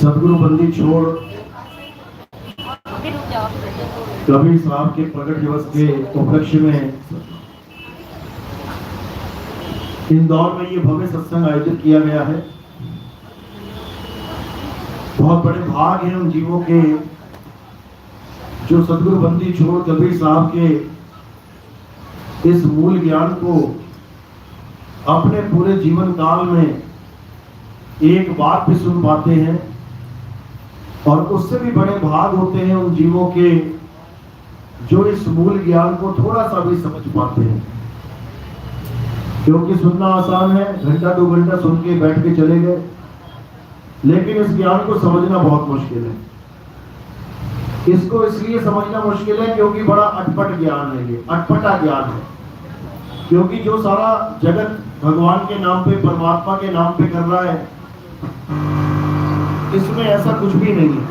सदगुरु बंदी छोड़ कबीर साहब के प्रकट दिवस के उपलक्ष्य में इंदौर में ये भव्य सत्संग आयोजित किया गया है। बहुत बड़े भाग हैं उन जीवों के जो सदगुरु बंदी छोड़ कबीर साहब के इस मूल ज्ञान को अपने पूरे जीवन काल में एक बार भी सुन पाते हैं, और उससे भी बड़े भाग होते हैं उन जीवों के जो इस मूल ज्ञान को थोड़ा सा भी समझ पाते हैं। क्योंकि सुनना आसान है, घंटा 2 घंटा सुन के बैठ के चले गए, लेकिन इस ज्ञान को समझना बहुत मुश्किल है। इसको इसलिए समझना मुश्किल है क्योंकि बड़ा अटपट ज्ञान है, ये अटपटा ज्ञान है। क्योंकि जो सारा जगत भगवान के नाम पे, परमात्मा के नाम पे कर रहा है, इसमें ऐसा कुछ भी नहीं है।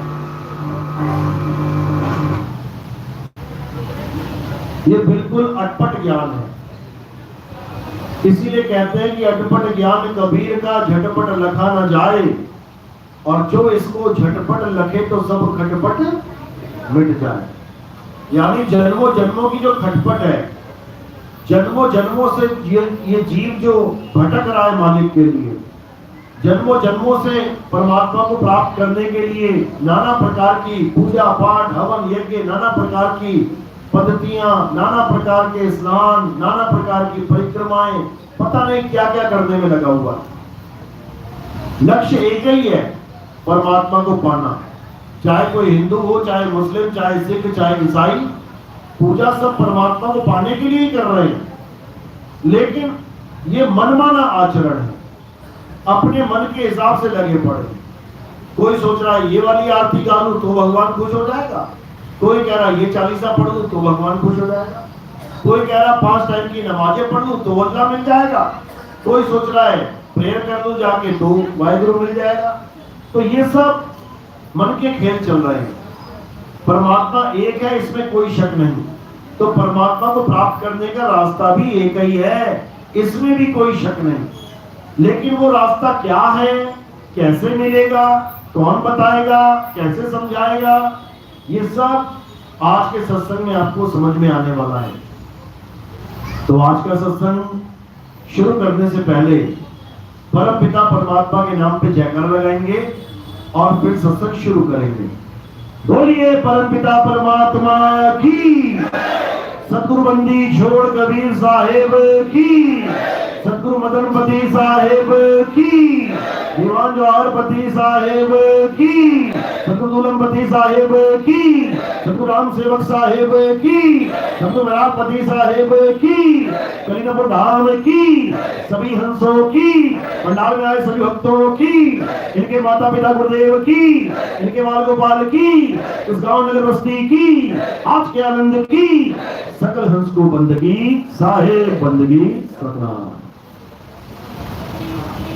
ये बिल्कुल अटपट ज्ञान है। इसीलिए कहते हैं कि अटपट ज्ञान कबीर का झटपट लखा न जाए, और जो इसको झटपट लखे तो सब खटपट मिट जाए। यानी जन्मों जन्मों की जो खटपट है, जन्मों जन्मों से ये जीव जो भटक रहा है मालिक के लिए, जन्मों जन्मों से परमात्मा को प्राप्त करने के लिए नाना प्रकार की पूजा पाठ, हवन यज्ञ, नाना प्रकार की पद्धतियां, नाना प्रकार के स्नान, नाना प्रकार की परिक्रमाएं, पता नहीं क्या क्या करने में लगा हुआ। लक्ष्य एक ही है, परमात्मा को पाना। चाहे कोई हिंदू हो, चाहे मुस्लिम, चाहे सिख, चाहे ईसाई, पूजा सब परमात्मा को पाने के लिए ही कर रहे हैं। लेकिन ये मनमाना आचरण है, अपने मन के हिसाब से लगे पड़े। कोई सोच रहा है ये वाली आरती गा लूं तो भगवान खुश हो जाएगा, कोई कह रहा है ये चालीसा पढ़ लूं तो भगवान खुश हो जाएगा, कोई कह रहा 5 टाइम की नमाजें पढ़ लूं तो अल्लाह मिल जाएगा, कोई सोच रहा है प्रेयर कर लूं जाके तो वाहिगुरु मिल जाएगा। तो ये सब मन के खेल चल रहे हैं। परमात्मा एक है, इसमें कोई शक नहीं। तो परमात्मा को प्राप्त करने का रास्ता भी एक ही है, इसमें भी कोई शक नहीं। लेकिन वो रास्ता क्या है, कैसे मिलेगा, कौन बताएगा, कैसे समझाएगा, ये सब आज के सत्संग में आपको समझ में आने वाला है। तो आज का सत्संग शुरू करने से पहले परम पिता परमात्मा के नाम पे जयकार लगाएंगे और फिर सत्संग शुरू करेंगे। बोलिए परम पिता परमात्मा की, सतगुरु बंदी छोड़ कबीर साहेब की, सतगुरु मदनपति साहेब की, दीवान जवाहरपति साहेब की, सतगुरु दुल्हनपति साहेब की, सतगुरु राम सेवक साहेब की, सतगुरु मराठपति साहेब की, कलीनपुर धाम की, सभी हंसों की, पंडाल में आए सभी भक्तों की, इनके माता पिता गुरुदेव की, इनके बाल गोपाल की, इस गांव नगर बस्ती की, आज के आनंद की, सकल हंस को बंदगी साहेब बंदगी सतनाम।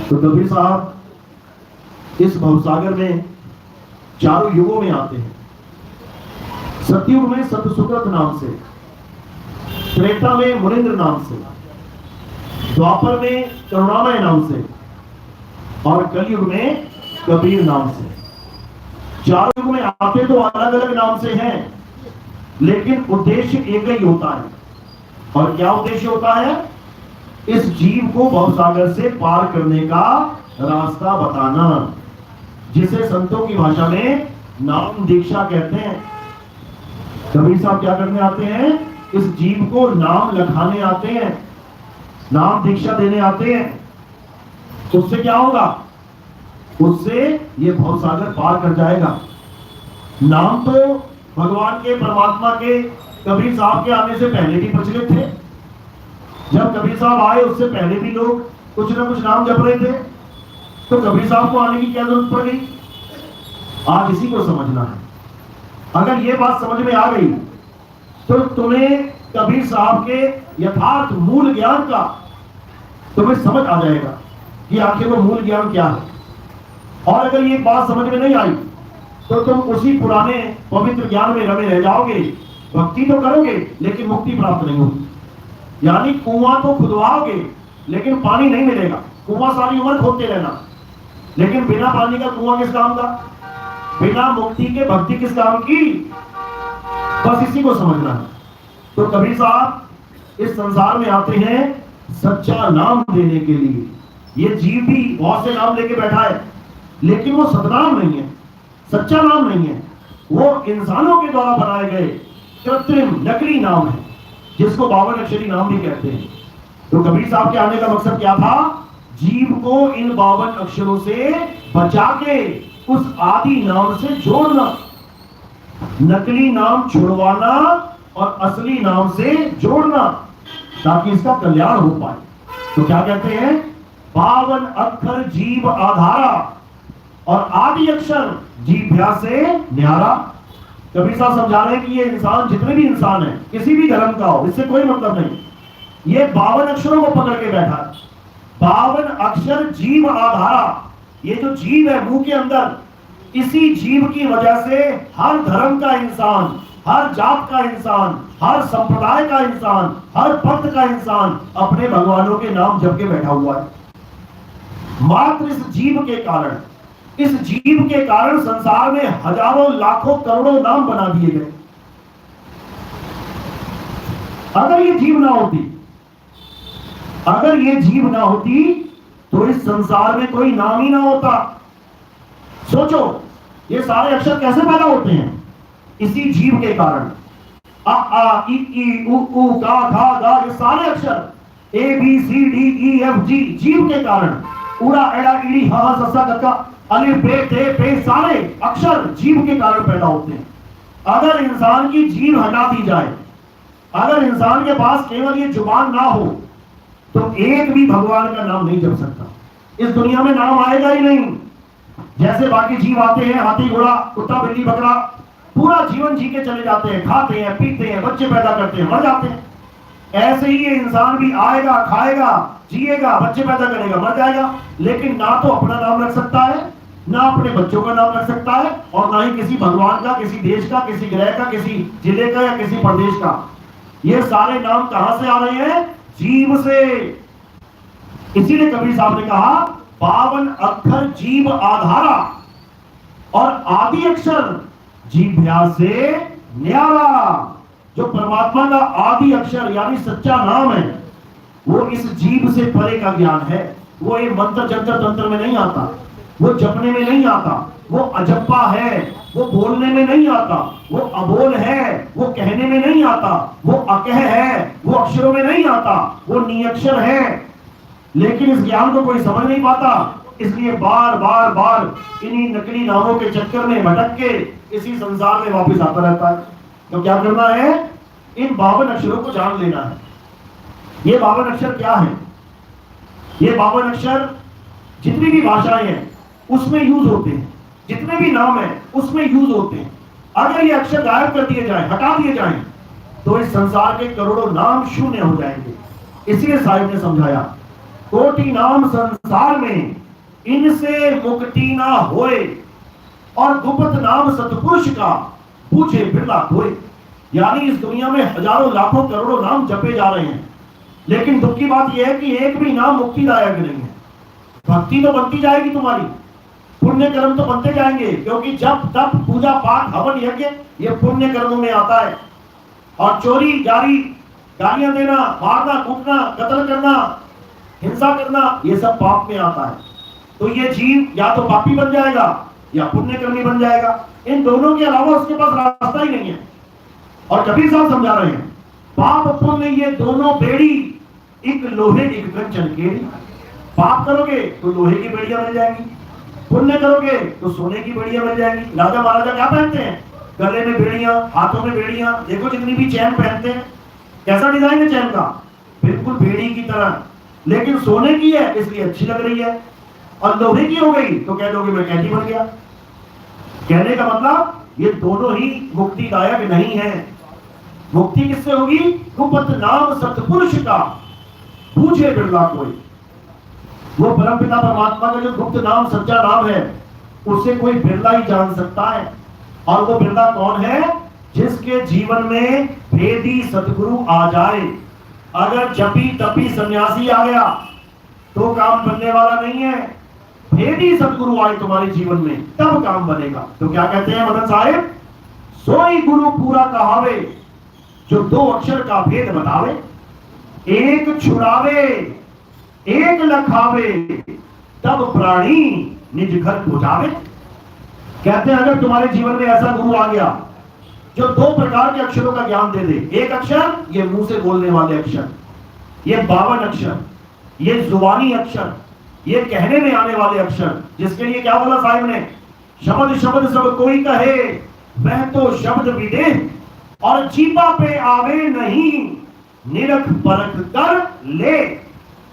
तो कबीर साहब इस भवसागर में चारों युगों में आते हैं। सतयुग में सतसुकृत नाम से, त्रेता में मुनिंद्र नाम से, द्वापर में करुणामय नाम से, और कलयुग में कबीर नाम से। चारों युग में आते तो अलग अलग नाम से हैं, लेकिन उद्देश्य एक ही होता है। और क्या उद्देश्य होता है? इस जीव को भवसागर से पार करने का रास्ता बताना, जिसे संतों की भाषा में नाम दीक्षा कहते हैं। कबीर साहब क्या करने आते हैं? इस जीव को नाम लखाने आते हैं, नाम दीक्षा देने आते हैं। उससे क्या होगा? उससे ये भवसागर पार कर जाएगा। नाम तो भगवान के, परमात्मा के, कबीर साहब के आने से पहले भी प्रचलित थे। जब कबीर साहब आए उससे पहले भी लोग कुछ ना कुछ नाम जप रहे थे, तो कबीर साहब को आने की क्या जरूरत पड़ गई? आज इसी को समझना है। अगर ये बात समझ में आ गई तो तुम्हें कबीर साहब के यथार्थ मूल ज्ञान का तुम्हें समझ आ जाएगा कि आखिर वो मूल ज्ञान क्या है। और अगर ये बात समझ में नहीं आई तो तुम उसी पुराने पवित्र ज्ञान में रमे रह जाओगे। भक्ति तो करोगे लेकिन मुक्ति प्राप्त नहीं होगी। यानी कुआं तो खुदवाओगे लेकिन पानी नहीं मिलेगा। कुआं सारी उम्र खोदते रहना, लेकिन बिना पानी का कुआं किस काम का? बिना मुक्ति के भक्ति किस काम की? बस इसी को समझना है। तो कबीर साहब इस संसार में आते हैं सच्चा नाम देने के लिए। ये जीव भी बहुत से नाम लेके बैठा है, लेकिन वो सतनाम नहीं है, सच्चा नाम नहीं है। वो इंसानों के द्वारा बनाए गए कृत्रिम नकली नाम है, जिसको 52 अक्षरी नाम भी कहते हैं। तो कबीर साहब के आने का मकसद क्या था? जीव को इन 52 अक्षरों से बचा के उस आदि नाम से जोड़ना, नकली नाम छुड़वाना और असली नाम से जोड़ना, ताकि इसका कल्याण हो पाए। तो क्या कहते हैं? 52 अक्षर जीव आधारा और आदि अक्षर जीभ्या से न्यारा। कबीर साहब समझा रहे हैं कि ये इंसान, जितने भी इंसान है, किसी भी धर्म का हो, इससे कोई मतलब नहीं, ये 52 अक्षरों को पकड़ के बैठा है। 52 अक्षर जीव आधारा। ये जो जीव है मुंह के अंदर, इसी जीव की वजह से हर धर्म का इंसान, हर जात का इंसान, हर संप्रदाय का इंसान, हर पंथ का इंसान अपने भगवानों के नाम जप के बैठा हुआ है। मात्र इस जीव के कारण, इस जीव के कारण संसार में हजारों लाखों करोड़ों नाम बना दिए गए। अगर ये जीव ना होती, अगर ये जीव ना होती तो इस संसार में कोई नाम ही ना होता। सोचो, ये सारे अक्षर कैसे पैदा होते हैं? इसी जीव के कारण। अ आ इ ई उ ऊ का खा गा, ये सारे अक्षर A B C D E F G, जीव के कारण। उड़ा एड़ा ईड़ी हा हा ससा कक्का अलिफ बे ते पे, सारे अक्षर जीव के कारण पैदा होते हैं। अगर इंसान की जीभ हटा दी जाए, अगर इंसान के पास केवल ये जुबान ना हो, तो एक भी भगवान का नाम नहीं जप सकता। इस दुनिया में नाम आएगा ही नहीं। जैसे बाकी जीव आते हैं, हाथी घोड़ा कुत्ता बिल्ली बकरा, पूरा जीवन जी के चले जाते हैं, खाते हैं पीते हैं, बच्चे पैदा करते हैं, मर जाते हैं। ऐसे ही ये इंसान भी आएगा, खाएगा, जिएगा, बच्चे पैदा करेगा, मर जाएगा, लेकिन ना तो अपना नाम रख सकता है, ना अपने बच्चों का नाम रख सकता है, और ना ही किसी भगवान का, किसी देश का, किसी ग्रह का, किसी जिले का या किसी प्रदेश का। ये सारे नाम कहां से आ रहे हैं? जीव से। इसीलिए कबीर साहब ने कहा 52 अक्षर जीव आधारा और आदि अक्षर जीभ्या से न्यारा। जो परमात्मा का आदि अक्षर यानी सच्चा नाम है, वो इस जीव से परे का ज्ञान है। वो ये मंत्र जंतर तंत्र में नहीं आता, वो जपने में नहीं आता, वो अजप्पा है, वो बोलने में नहीं आता, वो अबोल है, वो कहने में नहीं आता, वो अकह है, वो अक्षरों में नहीं आता, वो नियक्षर है। लेकिन इस ज्ञान को कोई समझ नहीं पाता, इसलिए बार बार बार इन्हीं नकली नामों के चक्कर में भटक के इसी संसार में वापस आता रहता है। तो क्या करना है? इन 52 अक्षरों को जान लेना है। ये 52 अक्षर क्या है? ये 52 अक्षर जितनी भी भाषाएं हैं उसमें यूज होते हैं, जितने भी नाम हैं उसमें यूज होते हैं। अगर ये अक्षर गायब कर दिए जाए, हटा दिए जाएं, तो इस संसार के करोड़ों नाम शून्य हो जाएंगे। इसलिए साहिब ने समझाया, कोटि नाम संसार में इनसे मुक्ति ना होए, और गुप्त नाम सतपुरुष का पूछे बिरला कोई। यानी इस दुनिया में हजारों लाखों करोड़ों नाम जपे जा रहे हैं, लेकिन दुख की बात यह है कि एक भी नाम मुक्तिदायक नहीं है। भक्ति तो बनती जाएगी तुम्हारी, पुण्य कर्म तो बनते जाएंगे, क्योंकि जब तप पूजा पाठ हवन यज्ञ ये पुण्य कर्मों में आता है। और चोरी जारी, गालियां देना, मारना कूटना, कत्ल करना, हिंसा करना, ये सब पाप में आता है। तो ये जीव या तो पापी बन जाएगा या पुण्य कर्मी बन जाएगा। इन दोनों के अलावा उसके पास रास्ता ही नहीं है। और कबीर साहब समझा रहे हैं, पाप पुण्य ये दोनों बेड़ी, एक लोहे एक कंचन केड़ी। पाप करोगे तो लोहे की बेड़ियां मिल जाएंगी, पुण्य करोगे तो सोने की बेड़ियां मिल जाएंगी। राजा महाराजा क्या पहनते हैं? गले में बेड़ियां, हाथों में बेड़ियां। देखो जितनी भी चैन पहनते हैं, कैसा डिजाइन है चैन का? बिल्कुल बेड़ी की तरह, लेकिन सोने की है इसलिए अच्छी लग रही है। और लोहे की हो गई तो कह दोगे मैं कैदी बन गया। कहने का मतलब ये दोनों ही मुक्तिदायक नहीं है। मुक्ति किससे होगी? गुप्त नाम सतपुरुष का पूछे बिरला कोई। वो परमपिता परमात्मा का जो गुप्त नाम, सच्चा नाम है, उसे कोई बिरला ही जान सकता है। और वो बिरला कौन है? जिसके जीवन में भेदी सतगुरु आ जाए। अगर जपी तपी सन्यासी आ गया तो काम बनने वाला नहीं है। भेदी सदगुरु आए तुम्हारे जीवन में, तब काम बनेगा। तो क्या कहते हैं मदन साहिब, सोई गुरु पूरा कहावे, जो दो अक्षर का भेद बतावे, एक छुड़ावे एक लखावे, तब प्राणी निज घर पहुंचावे। कहते हैं अगर तुम्हारे जीवन में ऐसा गुरु आ गया जो दो प्रकार के अक्षरों का ज्ञान दे दे, एक अक्षर ये मुंह से बोलने वाले अक्षर, ये 52 अक्षर, ये जुबानी अक्षर, ये कहने में आने वाले अक्षर, जिसके लिए क्या बोला साहिब ने, शब्द शब्द सब कोई कहे, वह तो शब्द विदे, और जीपा पे आवे नहीं, निरख परख कर ले।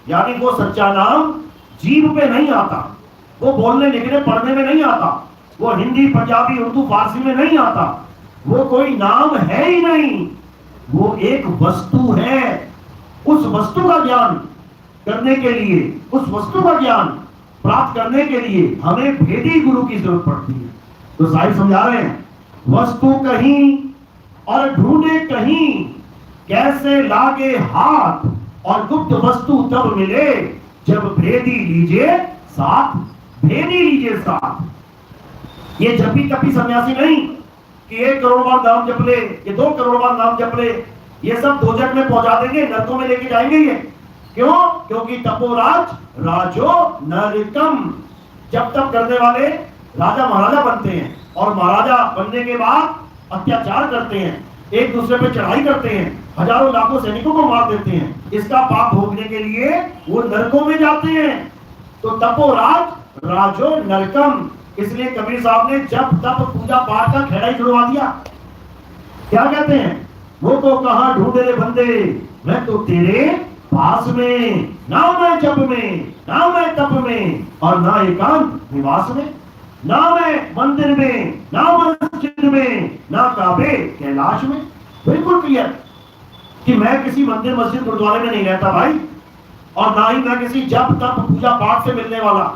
यानी वो सच्चा नाम जीभ पे नहीं आता, वो बोलने लिखने पढ़ने में नहीं आता, वो हिंदी पंजाबी उर्दू फारसी में नहीं आता, वो कोई नाम है ही नहीं, वो एक वस्तु है। उस वस्तु का ज्ञान करने के लिए, उस वस्तु का ज्ञान प्राप्त करने के लिए हमें भेदी गुरु की जरूरत पड़ती है। तो साहिब समझा रहे हैं, वस्तु कहीं और ढूंढे कहीं, कैसे लागे हाथ, और गुप्त वस्तु तब मिले, जब भेदी लीजिए साथ, भेदी लीजिए साथ। ये जपी तपी सन्यासी नहीं कि 1 करोड़ बार नाम जप ले, ये 2 करोड़ बार नाम जप ले, ये सब दोजख में पहुंचा देंगे, नरकों में लेके जाएंगे ये। क्यों? क्योंकि तपोराज राजो नरकम, जब तप करने वाले राजा महाराजा बनते हैं, और महाराजा बनने के बाद अत्याचार करते हैं, एक दूसरे पे चढ़ाई करते हैं, हजारों लाखों सैनिकों को मार देते हैं, इसका पाप भोगने के लिए वो नरकों में जाते हैं। तो तपोराज राजो नरकम, इसलिए कबीर साहब ने जब तप पूजा पाठ का खेड़ा ही छुड़वा दिया। क्या कहते हैं, वो तो कहां ढूंढे रे बंदे, मैं तो तेरे पास में, ना मैं जप में, ना मैं तप में, और ना एकांत निवास में, ना मैं मंदिर में, ना मस्जिद में, ना काबे कैलाश में। बिल्कुल क्लियर कि मैं किसी मंदिर मस्जिद गुरुद्वारे में नहीं रहता भाई, और ना ही मैं किसी जप तप पूजा पाठ से मिलने वाला।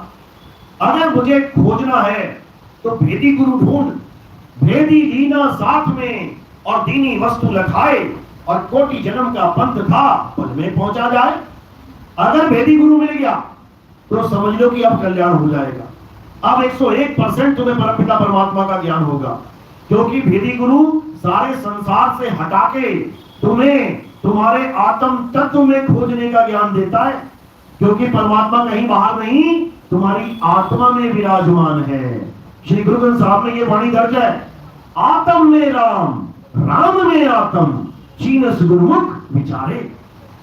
अगर मुझे खोजना है तो भेदी गुरु ढूंढ, भेदी लीना साथ में, और दीनी वस्तु लखाए, और कोटि जन्म का पंथ था पद में पहुंचा जाए। अगर भेदी गुरु मिल गया तो समझ लो कि अब कल्याण हो जाएगा। अब 101% तुम्हें परमपिता परमात्मा का ज्ञान होगा, क्योंकि भेदी गुरु सारे संसार से हटा के तुम्हें तुम्हारे आत्म तत्व में खोजने का ज्ञान देता है, क्योंकि परमात्मा कहीं बाहर नहीं, तुम्हारी आत्मा में विराजमान है। श्री गुरु ग्रंथ साहब में ये वाणी दर्ज है, आत्म में राम, राम में आत्म, चीनस गुरुमुख विचारे।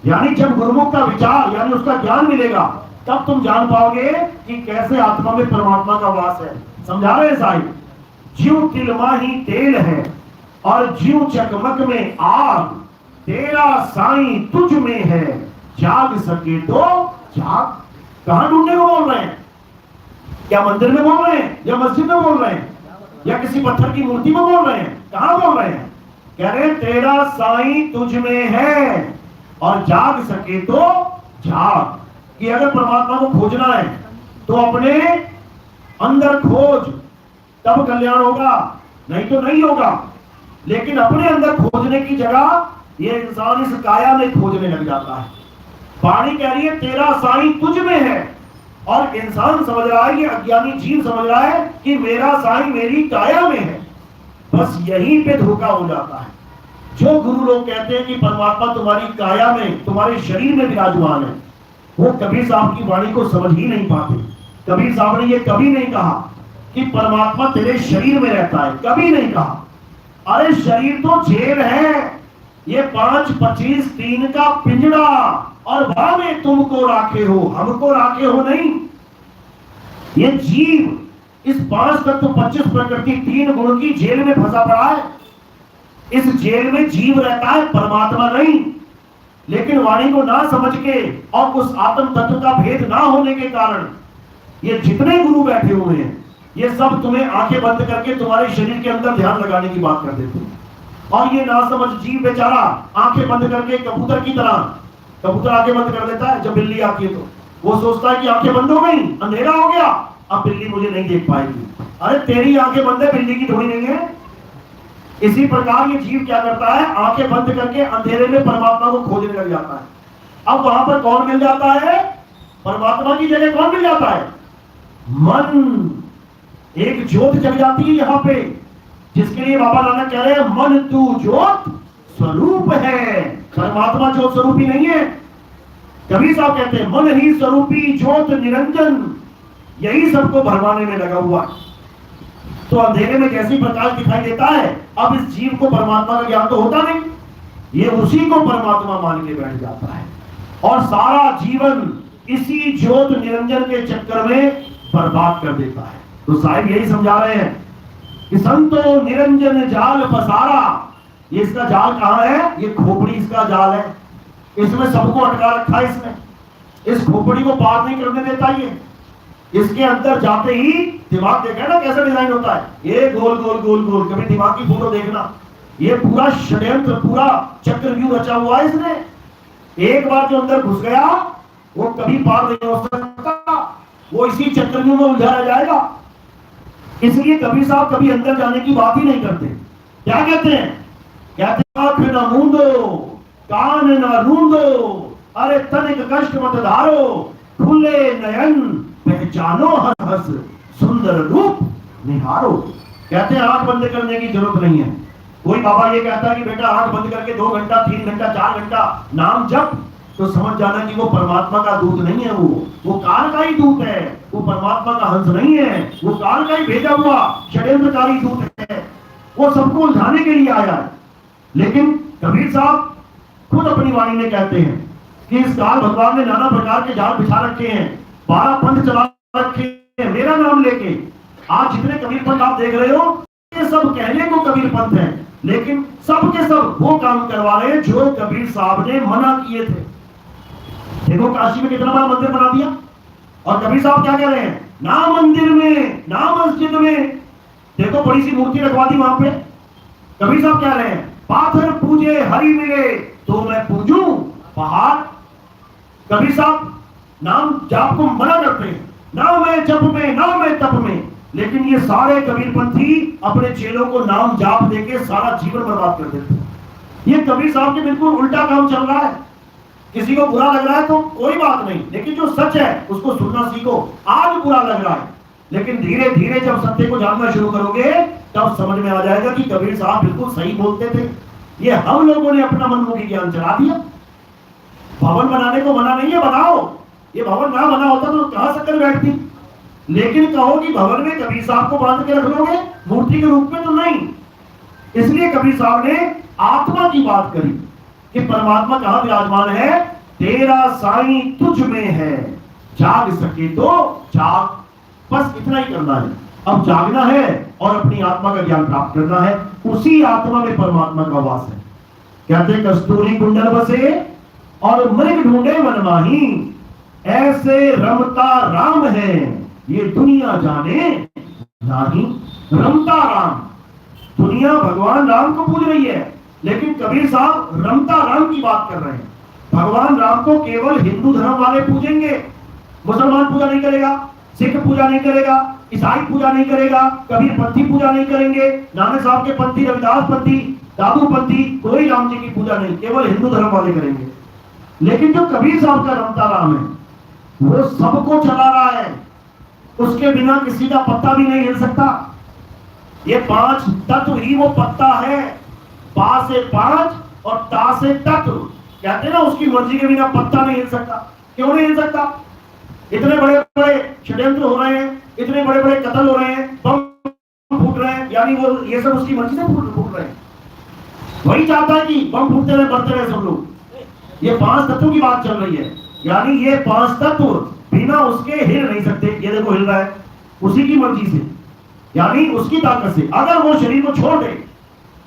यानी जब गुरुमुख का विचार यानी उसका ज्ञान मिलेगा, तब तुम जान पाओगे कि कैसे आत्मा में परमात्मा का वास है। समझा रहे साहिब, जीव तिलमा ही तेल है, और जीव चकमक में आग, तेरा साईं तुझ में है, जाग सके तो जाग। कहां ढूंढने को बोल रहे हैं? क्या मंदिर में बोल रहे हैं, या मस्जिद में बोल रहे हैं, या किसी पत्थर की मूर्ति में बोल रहे हैं? कहां बोल रहे हैं? कह रहे तेरा साईं तुझ में है, और जाग सके तो जाग। कि अगर परमात्मा को खोजना है तो अपने अंदर खोज, तब कल्याण होगा, नहीं तो नहीं होगा। लेकिन अपने अंदर खोजने की जगह ये इंसान इस काया में खोजने लग जाता है। वाणी कह रही है तेरा साईं तुझ में है, और इंसान समझ रहा है, ये अज्ञानी जीव समझ रहा है कि मेरा साईं मेरी काया में है। बस यहीं पे धोखा हो जाता है। जो गुरु लोग कहते हैं कि परमात्मा तुम्हारी काया में, तुम्हारे शरीर में विराजमान है, वो कबीर साहब की वाणी को समझ ही नहीं पाते। कबीर साहब ने ये कभी नहीं कहा कि परमात्मा तेरे शरीर में रहता है, कभी नहीं कहा। अरे शरीर तो जेल है, ये 5, 25, 3 का पिंजड़ा, और वहां में तुमको राखे हो, हमको राखे हो नहीं। ये जीव इस 5 तत्व 25 प्रकृति 3 गुण की जेल में फंसा पड़ा है। इस जेल में जीव रहता है, परमात्मा नहीं। लेकिन वाणी को ना समझ के और उस आत्म तत्व का भेद ना होने के कारण ये जितने गुरु बैठे हुए हैं, ये सब तुम्हें आंखें बंद करके तुम्हारे शरीर के अंदर ध्यान लगाने की बात कर देते हैं। और ये ना समझ जीव बेचारा आंखें बंद करके कबूतर की तरह, कबूतर आंखें बंद कर देता है जब बिल्ली आती है, तो वो सोचता है कि आंखें बंद हो गई, अंधेरा हो गया, अब बिल्ली मुझे नहीं देख पाएगी। अरे तेरी आंखें बंद है, बिल्ली की थोड़ी नहीं है। इसी प्रकार ये जीव क्या करता है, आंखें बंद करके अंधेरे में परमात्मा को खोजने लग जाता है। अब वहां पर कौन मिल जाता है? परमात्मा की जगह कौन मिल जाता है? मन, एक ज्योत जग जाती है यहाँ पे, जिसके लिए बाबा नानक कह रहे हैं मन तू ज्योत स्वरूप है। परमात्मा ज्योत स्वरूपी नहीं है। कबीर साहब कहते हैं मन ही स्वरूपी ज्योत निरंजन, यही सबको भरमाने में लगा हुआ है। तो अंधेरे में जैसी प्रकाश दिखाई देता है, अब इस जीव को परमात्मा का ज्ञान तो होता नहीं, ये उसी को परमात्मा मान के बैठ जाता है और सारा जीवन इसी ज्योत निरंजन के चक्कर में बर्बाद कर देता है। तो साहिब यही समझा रहे हैं कि संतो निरंजन जाल पसारा। ये इसका जाल कहां है? ये खोपड़ी इसका जाल है, इसमें सबको अटका रखा है। इसने इस खोपड़ी को पार नहीं करने देता। ये इसके अंदर जाते ही दिमाग देखा ना कैसे डिजाइन होता है, ये गोल गोल गोल गोल। कभी दिमाग की फोटो देखना, ये पूरा षड्यंत्र, पूरा चक्रव्यूह रचा हुआ है इसने। एक बार जो अंदर घुस गया वो कभी पार नहीं हो सकता, वो इसी चक्रव्यूह में उलझा रह जाएगा। इसलिए कबीर साहब कभी अंदर जाने की बात ही नहीं करते। क्या कहते हैं? कहते आंख न मूंदो, कान न रूंदो, अरे तनिक कष्ट मत धारो, खुले नयन पहचानो हंस हंस, सुंदर रूप निहारो। कहते हैं आंख बंद करने की जरूरत नहीं है। कोई बाबा ये कहता है कि बेटा आंख बंद करके 2 घंटा 3 घंटा 4 घंटा नाम जप, तो समझ जाना कि वो परमात्मा का दूत नहीं है। वो काल का ही दूत है, वो परमात्मा का हंस नहीं है। वो काल का ही भेजा हुआ षड्यंत्रकारी दूत है, वो सबको उलझाने के लिए आया है। लेकिन कबीर साहब खुद अपनी वाणी में कहते हैं कि इस काल भगवान ने नाना प्रकार के जाल बिछा रखे हैं, 12 पंथ चला रखे हैं मेरा नाम लेके। आज जितने कबीर पंथ आप देख रहे हो, ये सब कहने को कबीर पंथ है, लेकिन सब के सब वो काम करवा रहे हैं जो कबीर साहब ने मना किए थे। देखो काशी में कितना बड़ा मंदिर बना दिया, और कबीर साहब क्या कह रहे हैं? ना मंदिर में ना मस्जिद में, देखो बड़ी सी मूर्ति रखवा दी वहां पे। कबीर साहब कह रहे हैं पाथर पूजे हरि मिले तो मैं पूजूं पहाड़। कबीर साहब नाम जाप को मना करते हैं, ना मैं जप में ना मैं तप में, लेकिन ये सारे कबीरपंथी अपने चेलों को नाम जाप देके सारा जीवन बर्बाद कर देते हैं। ये कबीर साहब के बिल्कुल उल्टा काम चल रहा है। किसी को बुरा लग रहा है तो कोई बात नहीं, लेकिन जो सच है उसको सुनना सीखो। आज बुरा लग रहा है, लेकिन धीरे धीरे जब सत्य को जानना शुरू करोगे तब समझ में आ जाएगा कि कबीर साहब बिल्कुल सही बोलते थे। ये हम लोगों ने अपना मनमुखी ज्ञान चला दिया। भवन बनाने को मना नहीं है, बनाओ। ये भवन ना बना होता तो कहां शक्कर बैठती, लेकिन कहो कि भवन में कबीर साहब को बांध के रख लोगे मूर्ति के रूप में, तो नहीं। इसलिए कबीर साहब ने आत्मा की बात करी कि परमात्मा कहां विराजमान है? तेरा साईं तुझ में है, जाग सके तो जाग। बस इतना ही करना है। अब जागना है और अपनी आत्मा का ज्ञान प्राप्त करना है। उसी आत्मा में परमात्मा का वास है। कहते कस्तूरी कुंडल बसे और मृग ढूंढे वनमाही, ऐसे रमता राम है ये दुनिया जाने नहीं। रमता राम, दुनिया भगवान राम को पूज रही है, लेकिन कबीर साहब रमता राम की बात कर रहे हैं। भगवान राम को केवल हिंदू धर्म वाले पूजेंगे, मुसलमान पूजा नहीं करेगा, सिख पूजा नहीं करेगा, ईसाई पूजा नहीं करेगा, कबीर पंथी पूजा नहीं करेंगे, नानक साहब के पंथी, रविदास पंथी, दादू पंथी, कोई राम जी की पूजा नहीं, केवल हिंदू धर्म वाले करेंगे। लेकिन जो कबीर साहब का रमता राम है वो सबको चला रहा है, उसके बिना किसी का पत्ता भी नहीं हिल सकता। ये 5 तत्व ही वो पत्ता है। पा से 5 और ता से तत्व, कहते हैं ना उसकी मर्जी के बिना पत्ता नहीं हिल सकता। क्यों नहीं हिल सकता? इतने बड़े बड़े षड्यंत्र हो रहे हैं, इतने बड़े बड़े कत्ल हो रहे हैं, बम फूट रहे हैं, यानी वो ये सब उसकी मर्जी से फूट रहे हैं। वही चाहता है कि बम फूटते रहे, बढ़ते रहे सब लोग। ये 5 तत्वों की बात चल रही है, यानी ये 5 तत्व बिना उसके हिल नहीं सकते। ये देखो हिल रहा है उसी की मर्जी से, यानी उसकी ताकत से। अगर वो शरीर को छोड़ दे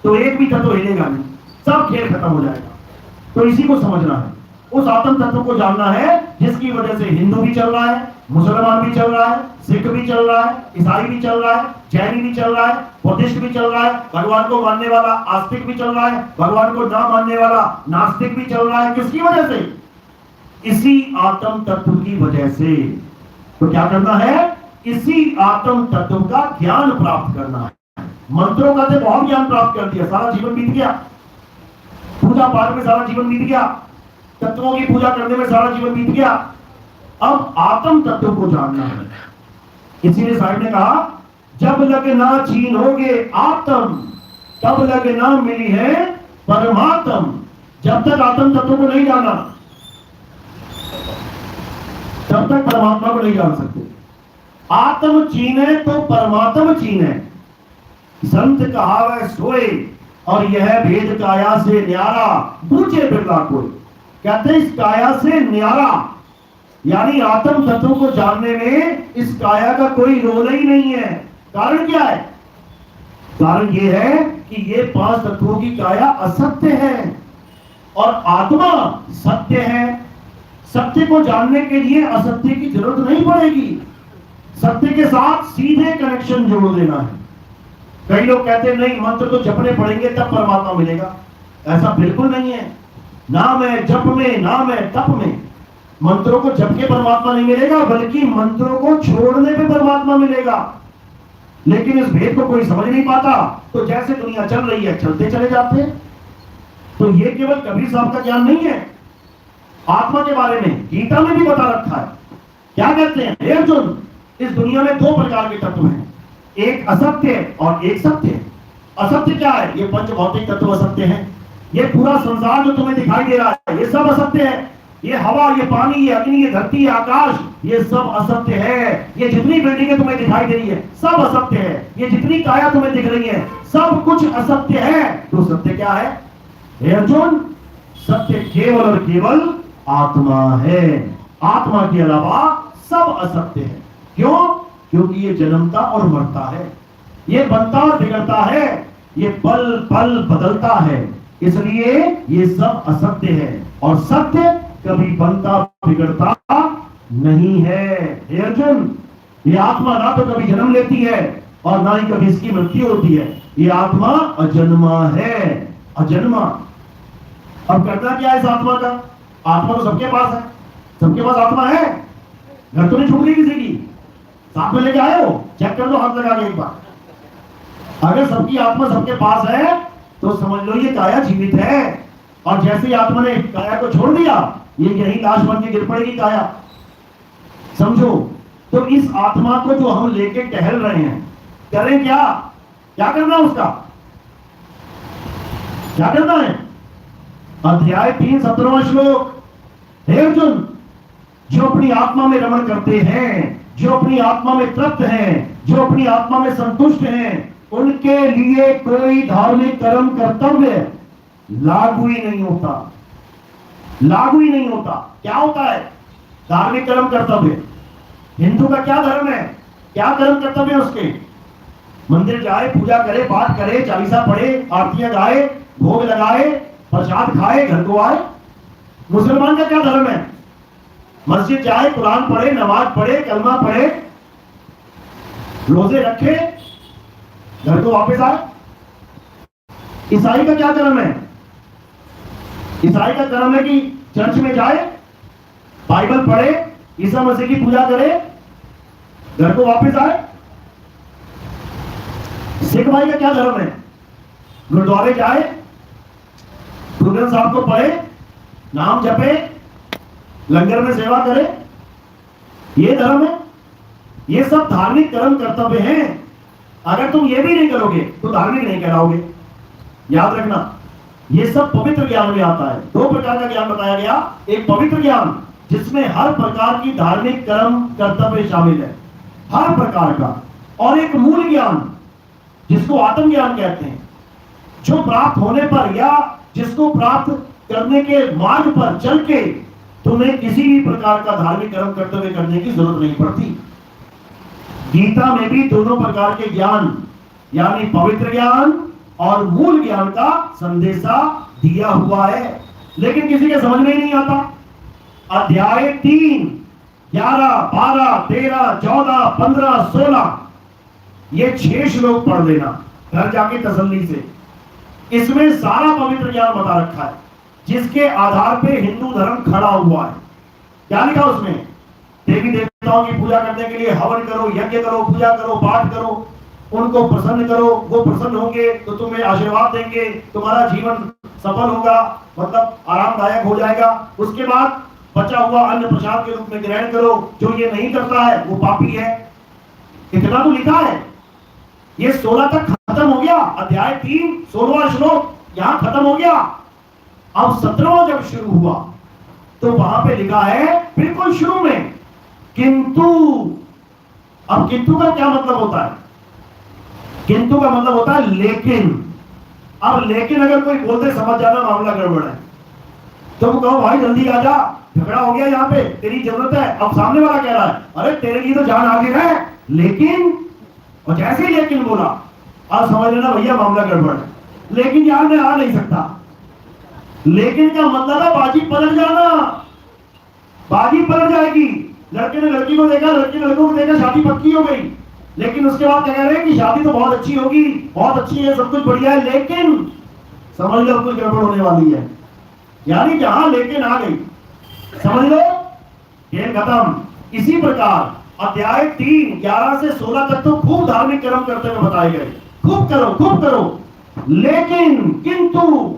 तो एक भी तत्व हिलेगा नहीं, सब खेल खत्म हो जाएगा। तो इसी को समझना है, उस आत्म तत्व को जानना है जिसकी वजह से हिंदू भी चल रहा है, मुसलमान भी चल रहा है, सिख भी चल रहा है, ईसाई भी चल रहा है, जैनी भी चल रहा है, बुद्धिस्ट भी चल रहा है, भगवान को मानने वाला आस्तिक भी चल रहा है, भगवान को ना मानने वाला नास्तिक भी चल रहा है। किसकी वजह से? इसी आत्म तत्व की वजह से। तो क्या करना है? इसी आत्म तत्व का ज्ञान प्राप्त करना है। मंत्रों का तो बहुत ज्ञान प्राप्त कर दिया, सारा जीवन बीत गया, पूजा पाठ में सारा जीवन बीत गया, तत्वों की पूजा करने में सारा जीवन बीत गया। अब आत्म तत्व को जानना है। इसीलिए साहब ने कहा, जब लग ना छीनोगे आत्म, तब लग ना मिली है परमात्म। जब तक आत्म तत्व को नहीं जाना, तब तक परमात्मा को नहीं जान सकते। आत्म चीने तो परमात्म चीने। संत कहावे सोए, और यह भेद काया से न्यारा, बूझे बिरला कोई। कहते इस काया से न्यारा, यानी आत्म तत्व को जानने में इस काया का कोई रोल ही नहीं है। कारण क्या है? कारण यह है कि ये 5 तत्वों की काया असत्य है और आत्मा सत्य है। सत्य को जानने के लिए असत्य की जरूरत नहीं पड़ेगी, सत्य के साथ सीधे कनेक्शन जोड़ देना है। कई लोग कहते हैं नहीं, मंत्र तो जपने पड़ेंगे तब परमात्मा मिलेगा। ऐसा बिल्कुल नहीं है। नाम है जप में, नाम है तप में। मंत्रों को जप के परमात्मा नहीं मिलेगा, बल्कि मंत्रों को छोड़ने पे परमात्मा मिलेगा। लेकिन इस भेद को कोई समझ नहीं पाता, तो जैसे दुनिया चल रही है चलते चले जाते हैं। तो ये केवल कबीर साहब का ज्ञान नहीं है। आत्मा के बारे में गीता में भी बता रखा है। क्या कहते हैं? हे अर्जुन, इस दुनिया में 2 प्रकार के तत्व हैं, एक असत्य और एक सत्य। असत्य क्या है? ये पंच भौतिक तत्व असत्य हैं। ये पूरा संसार जो तुम्हें दिखाई दे रहा है, ये सब असत्य है। ये हवा, ये पानी, ये अग्नि, ये धरती, ये आकाश, ये सब असत्य है। ये जितनी बिल्डिंगें तुम्हें दिखाई दे रही है सब असत्य है। ये जितनी काया तुम्हें दिख रही है सब कुछ असत्य है। तो सत्य क्या है? हे अर्जुन, सत्य केवल और केवल आत्मा है। आत्मा के अलावा सब असत्य है। क्यों? क्योंकि ये जन्मता और मरता है, ये बनता और बिगड़ता है, ये पल पल बदलता है, इसलिए ये सब असत्य है। और सत्य कभी बनता बिगड़ता नहीं है। हे अर्जुन, ये आत्मा ना तो कभी जन्म लेती है और ना ही कभी इसकी मृत्यु होती है। ये आत्मा अजन्मा है, अजन्मा। अब करना क्या है इस आत्मा का? आत्मा तो सबके पास है, सबके पास आत्मा है। घर तो नहीं छूट गई किसी की? साथ में लेके आए हो? चेक कर लो हाथ लगा के एक बार। अगर सबकी आत्मा सबके पास है तो समझ लो ये काया जीवित है। और जैसे ही आत्मा ने काया को छोड़ दिया, ये यही लाश बन के गिर पड़ेगी काया। समझो। तो इस आत्मा को जो हम लेके टहल रहे हैं, करें क्या? क्या करना उसका? क्या करना है? अध्याय 3 17वां श्लोक। हे अर्जुन, जो अपनी आत्मा में रमण करते हैं, जो अपनी आत्मा में तृप्त हैं, जो अपनी आत्मा में संतुष्ट हैं, उनके लिए कोई धार्मिक कर्म कर्तव्य लागू ही नहीं होता। लागू ही नहीं होता। क्या होता है धार्मिक कर्म कर्तव्य? हिंदू का क्या धर्म है? क्या कर्म कर्तव्य है उसके? मंदिर जाए, पूजा करे, पाठ करे, चालीसा पढ़े, आरतियां गाए, भोग लगाए, प्रसाद खाए, घर को आए। मुसलमान का क्या धर्म है? मस्जिद जाए, कुरान पढ़े, नमाज पढ़े, कलमा पढ़े, रोजे रखे, घर को वापस आए। ईसाई का क्या कर्म है? ईसाई का कर्म है कि चर्च में जाए, बाइबल पढ़े, ईसा मसीह की पूजा करे, घर को वापस आए। सिख भाई का क्या धर्म है? गुरुद्वारे जाए, गुरु ग्रंथ साहब को पढ़े, नाम जपे, लंगर में सेवा करे, ये धर्म है। ये सब धार्मिक कर्म कर्तव्य हैं। अगर तुम ये भी नहीं करोगे तो धार्मिक नहीं कहलाओगे। याद रखना, ये सब पवित्र ज्ञान में आता है। 2 प्रकार का ज्ञान बताया गया। एक पवित्र ज्ञान जिसमें हर प्रकार की धार्मिक कर्म कर्तव्य शामिल है, हर प्रकार का। और एक मूल ज्ञान जिसको आत्मज्ञान कहते हैं, जो प्राप्त होने पर या जिसको प्राप्त करने के मार्ग पर चल के तुम्हें किसी भी प्रकार का धार्मिक कर्म कर्तव्य करने की जरूरत नहीं पड़ती। गीता में भी दोनों प्रकार के ज्ञान, यानी पवित्र ज्ञान और मूल ज्ञान का संदेशा दिया हुआ है, लेकिन किसी के समझ में ही नहीं आता। अध्याय 3, 11, 12, 13, 14, 15, 16 ये 6 श्लोक पढ़ लेना घर जाके तसल्ली से। इसमें सारा पवित्र ज्ञान बता रखा है, जिसके आधार पे हिंदू धर्म खड़ा हुआ है। क्या लिखा उसमें? देवी देवताओं की पूजा करने के लिए हवन करो, यज्ञ करो, पूजा करो, पाठ करो, उनको प्रसन्न करो, वो प्रसन्न होंगे तो तुम्हें आशीर्वाद देंगे, तुम्हारा जीवन सफल होगा, मतलब आरामदायक हो जाएगा। उसके बाद बचा हुआ अन्न प्रसाद के रूप में ग्रहण करो। जो ये नहीं करता है वो पापी है। इतना तो लिखा है। ये 16 तक खत्म हो गया, अध्याय 3 16वां श्लोक यहां खत्म हो गया। अब 17वां जब शुरू हुआ तो वहां पे लिखा है बिल्कुल शुरू में किंतु। अब किंतु का क्या मतलब होता है? किंतु का मतलब होता है लेकिन। अब लेकिन अगर कोई बोलते समझ जाना मामला गड़बड़ है, तो वो कहो भाई जल्दी आ जा, झगड़ा हो गया यहाँ पे, तेरी जरूरत है। अब सामने वाला कह रहा है अरे तेरे लिए तो जान हाजिर है, लेकिन, और जैसे ही लेकिन बोला अब समझ लेना भैया मामला गड़बड़ है। लेकिन यार मैं आ नहीं सकता। लेकिन का मतलब है बाजी पलट जाना, बाजी पलट जाएगी। लड़के ने लड़की को देखा, लड़की ने लड़कों को देखा, शादी पक्की हो गई। लेकिन उसके बाद क्या कह रहे हैं कि शादी तो बहुत अच्छी होगी, बहुत अच्छी है, सब कुछ बढ़िया है, लेकिन समझ लो कुछ गड़बड़ होने वाली है। यानी जहां लेकिन आ गई समझ लो खेल खत्म। इसी प्रकार अध्याय 3 11 से 16 तक तो खूब धार्मिक कर्म करते हुए बताए गए, खूब करो खूब करो। लेकिन किंतु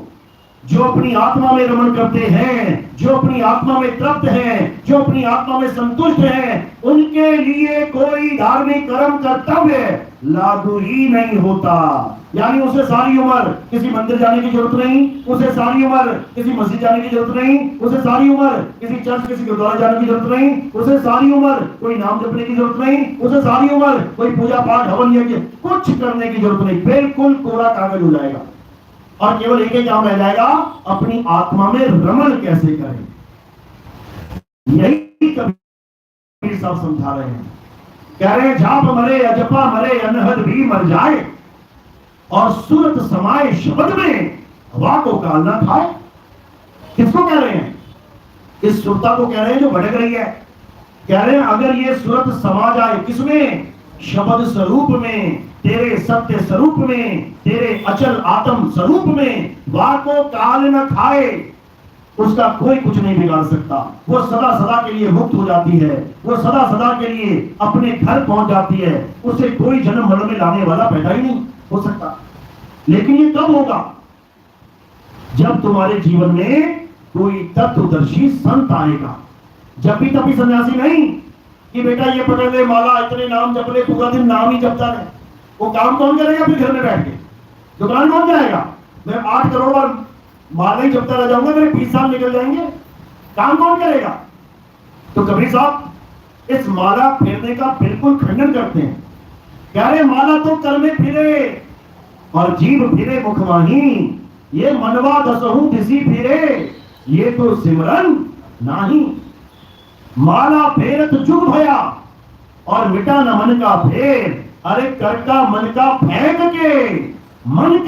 जो अपनी आत्मा में रमण करते हैं, जो अपनी आत्मा में तृप्त हैं, जो अपनी आत्मा में संतुष्ट हैं, उनके लिए कोई धार्मिक कर्म कर्तव्य लागू ही नहीं होता। यानी उसे सारी उम्र किसी मंदिर जाने की जरूरत नहीं, उसे सारी उम्र किसी मस्जिद जाने की जरूरत नहीं, उसे सारी उम्र किसी चर्च किसी गुरुद्वारा जाने की जरूरत नहीं, उसे सारी उम्र कोई नाम जपने की जरूरत नहीं, उसे सारी उम्र कोई पूजा पाठ हवन यज्ञ कुछ करने की जरूरत नहीं। बिल्कुल कोरा कागज हो जाएगा और केवल एक ही काम रह जाएगा, अपनी आत्मा में रमण कैसे करें। यही कबीर साहब समझा रहे हैं। कह रहे हैं जाप मरे अजपा मरे अनहद भी मर जाए और सूरत समाये शब्द में हवा को काल ना खाए। किसको कह रहे हैं? इस सुरता को कह रहे हैं जो भटक रही है। कह रहे हैं अगर ये सूरत समा जाए किसमें? शब्द स्वरूप में, तेरे सत्य स्वरूप में, तेरे अचल आत्म स्वरूप में, वाह को काल न खाए, उसका कोई कुछ नहीं बिगाड़ सकता। वो सदा सदा के लिए मुक्त हो जाती है, वो सदा सदा के लिए अपने घर पहुंच जाती है। उसे कोई जन्म मरण में लाने वाला पैदा ही नहीं हो सकता। लेकिन ये कब होगा? जब तुम्हारे जीवन में कोई तत्वदर्शी संत आएगा। जब भी तभी सन्यासी नहीं कि बेटा ये पकड़ ले माला, इतने नाम जप ले, पूरा दिन नाम ही जपता रहे। वो काम कौन करेगा फिर घर में बैठ के? दुकान कौन जाएगा? मैं 8 करोड़ बार माला ही जपता रह जाऊंगा, मेरे 20 साल निकल जाएंगे, काम कौन करेगा? तो कबीर साहब इस माला फेरने का बिल्कुल खंडन करते हैं। कह रहे माला तो कर में फिरे और जीव फिरे मुखवाही, ये मनवा दसहु दिसी फिरे, ये तो सिमरन नाही। माला फेरत जुग भया और मिटा न मन का फेर, अरे कर का मन का फेंक के मन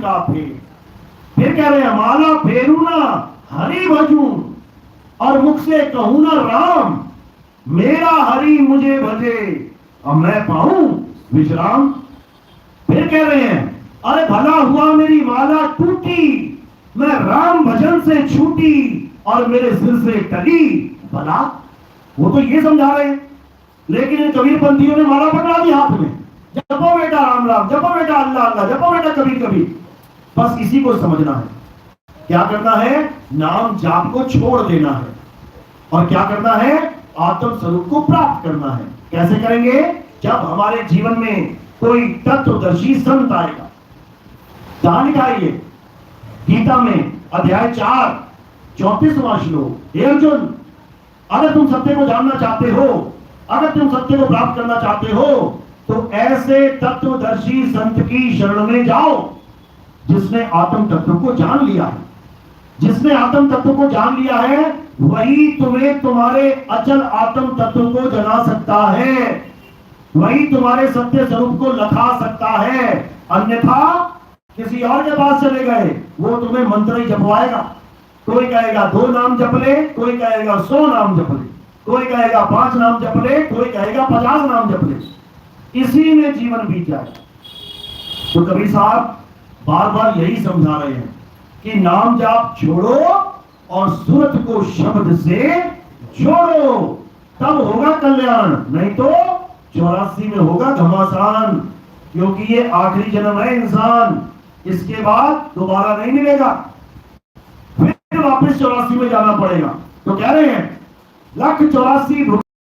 का फेर। फिर कह रहे हैं माला फेरू ना हरि भजू और मुख से कहूं ना राम, मेरा हरि मुझे भजे और मैं पाऊं विश्राम। फिर कह रहे हैं अरे भला हुआ मेरी माला टूटी, मैं राम भजन से छूटी और मेरे सिर से टली भला। वो तो ये समझा रहे हैं, लेकिन इन कबीर पंथियों ने माला पकड़ा दी हाथ में, जपो बेटा राम राम, जपो बेटा अल्लाह अल्लाह, जपो बेटा कबीर कबीर। बस इसी को समझना है। क्या करना है? नाम जाप को छोड़ देना है और क्या करना है? आत्म स्वरूप को प्राप्त करना है। कैसे करेंगे? जब हमारे जीवन में कोई तत्वदर्शी संत आएगा। कहां लिखा है ये? गीता में अध्याय 4 34वां श्लोक। हे अर्जुन, अगर तुम सत्य को जानना चाहते हो, अगर तुम सत्य को प्राप्त करना चाहते हो, तो ऐसे तत्वदर्शी संत की शरण में जाओ जिसने आत्म तत्व को जान लिया है। जिसने आत्म तत्व को जान लिया है वही तुम्हें तुम्हारे अचल आत्म तत्व को जना सकता है, वही तुम्हारे सत्य स्वरूप को लखा सकता है। अन्यथा किसी और के पास चले गए, वो तुम्हें मंत्र ही जपवाएगा। कोई कहेगा 2 नाम जप ले, कोई कहेगा 100 नाम जप ले, कोई कहेगा 5 नाम जप ले, कोई कहेगा 50 नाम जप ले। इसी में जीवन बीत जाए। तो कबीर साहब बार बार यही समझा रहे हैं कि नाम जाप छोड़ो और सूरत को शब्द से जोड़ो, तब होगा कल्याण। नहीं तो 84 में होगा घमासान, क्योंकि ये आखिरी जन्म है इंसान, इसके बाद दोबारा नहीं मिलेगा, फिर वापस 84 में जाना पड़ेगा। तो कह रहे हैं 184